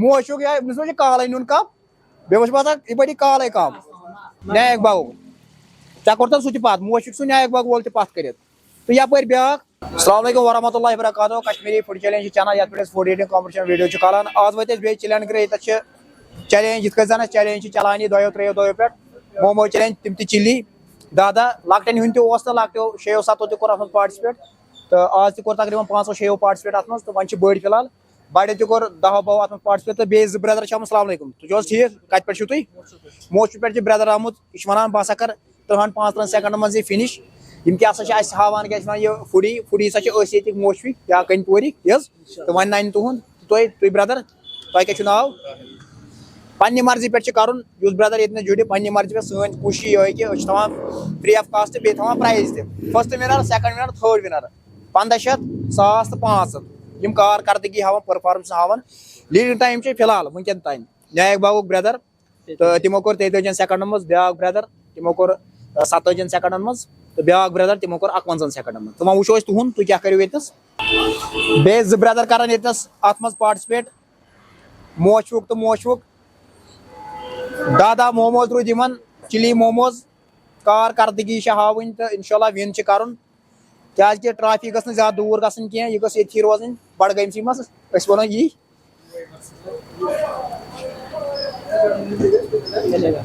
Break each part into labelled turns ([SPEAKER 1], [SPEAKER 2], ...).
[SPEAKER 1] موشک یا کالے neon cup بیس باسان یہ پڑی کالے کم نیک باغ ٹھیک کورتا سہ پتہ موشک سہ نیک باغ وول پتھ کرت تو یپر بیاکھ السلام علیکم ورحمۃ اللہ وبرکاتہ کشمیری فوڈ چیلنج چینل یت پہ فوڈ ایٹنگ کمپٹیشن ویڈیو کھالان آز وت بیٚیہِ چلین گرے یتھ چیلنج یتھ زن چیلنج چلان یہ دۄیو ترٛیٚیو دۄہو پٮ۪ٹھ مومو چیلنج تم تہِ چلی دہ لۄکٹٮ۪ن ہُنٛد تہِ اوس تہٕ لۄکٹیو 6-7 تہِ کوٚر اتھ منٛز پاٹسپیٹ تہٕ آز تہِ کوٚر تقریٖبن 5-6 پاٹسپیٹ اتھ منٛز تہٕ وۄنۍ چھِ بٔڑۍ فِلحال بڑٮ۪و تہِ کوٚر 10-12 اتھ منٛز پاٹسپیٹ تہٕ بیٚیہِ 2 برٛدر چھِ آمٕتۍ السلام علیکم تُہۍ چھِو حظ ٹھیٖک کتہِ پٮ۪ٹھ چھِو تُہۍ موچوٗ پٮ۪ٹھ چھِ برٛدر آمُت یہِ چھُ ونان بہٕ ہسا کر 3-4 سیکنڈن منٛز یہِ فِنِش یِم تہِ ہسا چھِ اَسہِ ہاوان کیٛاہ چھِ ونان یہِ فُڈی ہسا چھِ أسۍ ییٚتِکۍ موچوٕکۍ یا کٔنۍ پورِکۍ یہِ حظ تہٕ وۄنۍ ننہِ تُہُنٛد تُہۍ برٛدر تۄہہِ کیٛاہ چھُو ناو پننہِ مرضی پٮ۪ٹھ چھِ کرُن یُس برٛدر ییٚتنس جُڑِ پننہِ مرضی پٮ۪ٹھ سٲنۍ کوٗشش یِہوٚے کہِ أسۍ چھِ تھاوان فرٛی آف کاسٹ بیٚیہِ تھاوان پرٛایز تہِ first winner second winner third winner 1500 1,000 تہٕ 500 یِم کارکردگی ہاوان پٔرفارمنس ہاوان لیٖڈنگ ٹایم چھِ فِلحال وٕنکٮ۪ن تانۍ نیک باغُک برٛدر تہٕ تِمو کوٚر 33 سیکنڈن منٛز بیٛاکھ برٛدر تِمو کوٚر 27 سیکنڈن منٛز تہٕ بیٛاکھ برٛدر تِمو کوٚر 51 سیکنڈن منٛز تہٕ وۄنۍ وٕچھو أسۍ تُہُنٛد تُہۍ کیٛاہ کٔرِو ییٚتنس بیٚیہِ 2 برٛدر کرن ییٚتنس اتھ منٛز پاٹسپیٹ موچوُک تہٕ موچوُک دہ موموز روٗدۍ یِمن چِلی موموز کارکردگی چھِ ہاوٕنۍ تہٕ انشاء اللہ وِن چھِ کرُن کیٛازِ ٹرافی گٔژھ نہٕ زیادٕ دوٗر گژھٕنۍ کینٛہہ یہِ گٔژھ ییٚتھی روزٕنۍ بڈگٲمسٕے منٛز أسۍ وَنو یی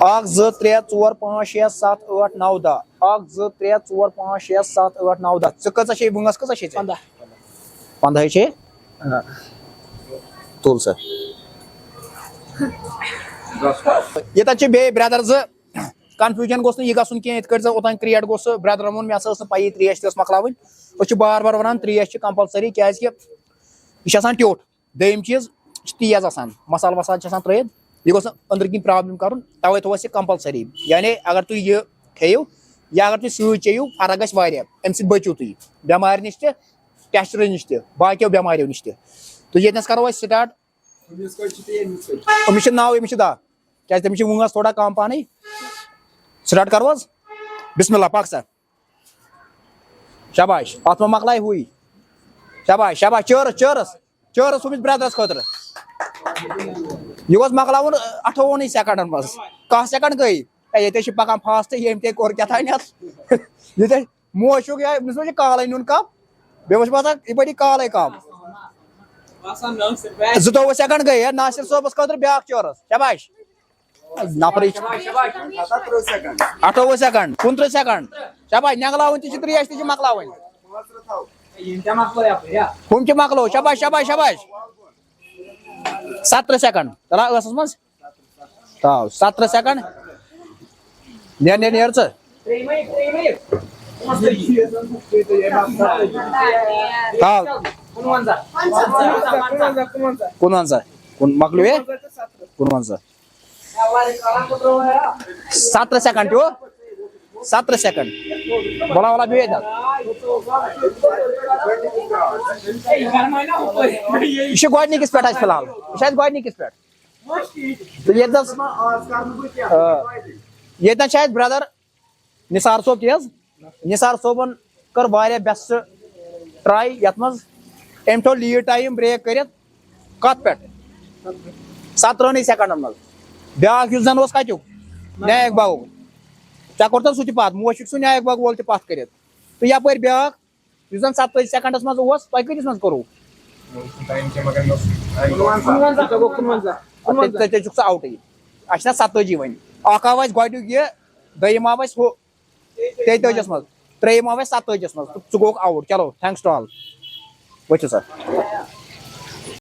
[SPEAKER 1] 1 2 3 4 5 6 7 8 9 10 1 2 3 4 5 6 7 8 9 10 ژٕ کۭژاہ چھے وٕنٛگس کۭژاہ چھے ژےٚ 15 چھے تُل سا ییٚتٮ۪تھ چھِ بیٚیہِ برٛدر 2 کنفیوٗجن گوٚژھ نہٕ یہِ گژھُن کینٛہہ یِتھ کٲٹھۍ زن اوٚتانۍ کریٹ گوٚو سُہ برٛدرن ووٚن مےٚ ہسا ٲس نہٕ پیی ترٛیش تہِ ٲس مۄکلاوٕنۍ أسۍ چھِ بار بار ونان ترٛیش چھِ کمپلسری کیٛازِ کہِ یہِ چھِ آسان ٹیوٚٹھ دوٚیِم چیٖز یہِ چھِ تیز آسان مسالہٕ وسالہٕ چھِ آسان ترٲیِتھ یہِ گوٚژھ نہٕ أنٛدرۍ کِنۍ پرابلم کرُن توے تھوٚو اَسہِ یہِ کمپلسری یعنی اگر تُہۍ یہِ کھیٚیِو یا اگر تُہۍ سۭتۍ چیٚیِو فرق گژھِ واریاہ امہِ سۭتۍ بٔچِو تُہۍ بٮ۪مارِ نِش تہِ ٹٮ۪سٹرٕ نِش تہِ باقیو بٮ۪ماریو نِش تہِ تہٕ ییٚتنس کرو أسۍ سٹاٹ أمِس چھُ 9 أمِس چھِ 10 کیٛازِ تٔمِس چھِ وٕنٛگس تھوڑا کم پہنٕے سٹاٹ کرو حظ بسم اللہ پک سا شاباش اتھ منٛز مۄکلاے ہوٗے شاباش شاباش چٲرٕس ہُمِس برٛدرس خٲطرٕ یہِ اوس مۄکلاوُن 58 سیکنڈن منٛز 1 سیکنڈ گٔے ییٚتہِ چھِ پکان فاسٹ ییٚمۍ تہِ کوٚر کیٛاتھانٮ۪تھ ییٚتہِ موشُک یا أمِس ما چھِ کالے نیُن کپ بیٚیہِ اوس باسان یہِ پڑی کالے کم 22 سیکنڈ گٔے ناصر صٲبس خٲطرٕ بیٛاکھ چٲرٕس شاباش نفرٕے 28 سیکنڈ 29 سیکنڈ شاباش نٮ۪نٛگلاوٕنۍ تہِ چھِ ترٛیش تہِ چھِ مۄکلاوٕنۍ ہُم چھِ مۄکلو شاباش شاباش شاباش 17 سیکنڈ ترا ٲسس منٛز تھاو 17 سیکنڈ نیر ژٕ تھاو 55 مۄکلیو 55 17 سیکنڈ پیوٚو 17 سیکنڈ بولا ولا بِہِو ییٚتٮ۪ن یہِ چھُ گۄڈنِکِس پٮ۪ٹھ اَسہِ فِلحال یہِ چھُ اَسہِ گۄڈنِکِس پٮ۪ٹھ تہٕ ییٚتٮ۪ن چھِ اَسہِ برٛدر نثار صٲب تی حظ نثار صٲبن کٔر واریاہ بیسٹ ٹراے یتھ منٛز أمۍ تھوٚو لیٖڈ ٹایم برٛیک کٔرِتھ کتھ پٮ۪ٹھ 17 سیکنڈن منٛز بیٛاکھ یُس زن اوس کتیُک نیک باغُک ژےٚ کوٚرتھٕ سُہ تہِ پتھ موشُک سُہ نیک باغ وول تہِ پتھ کٔرِتھ تہٕ یپٲرۍ بیٛاکھ یُس زن 27 سیکنڈس منٛز اوس تۄہہِ کۭتِس منٛز کوٚروٕ تیٚلہِ چھُکھ ژٕ آوٹٕے اَسہِ چھِنہ 27 وۄنۍ اکھ آو اَسہِ گۄڈنیُک یہِ دوٚیِم آو اَسہِ ہُہ 33 منٛز ترٛیٚیِم آو اَسہِ 27 منٛز تہٕ ژٕ گوٚوُکھ آوُٹ چلو تھینکٕس ٹُو آل ؤتھِو سا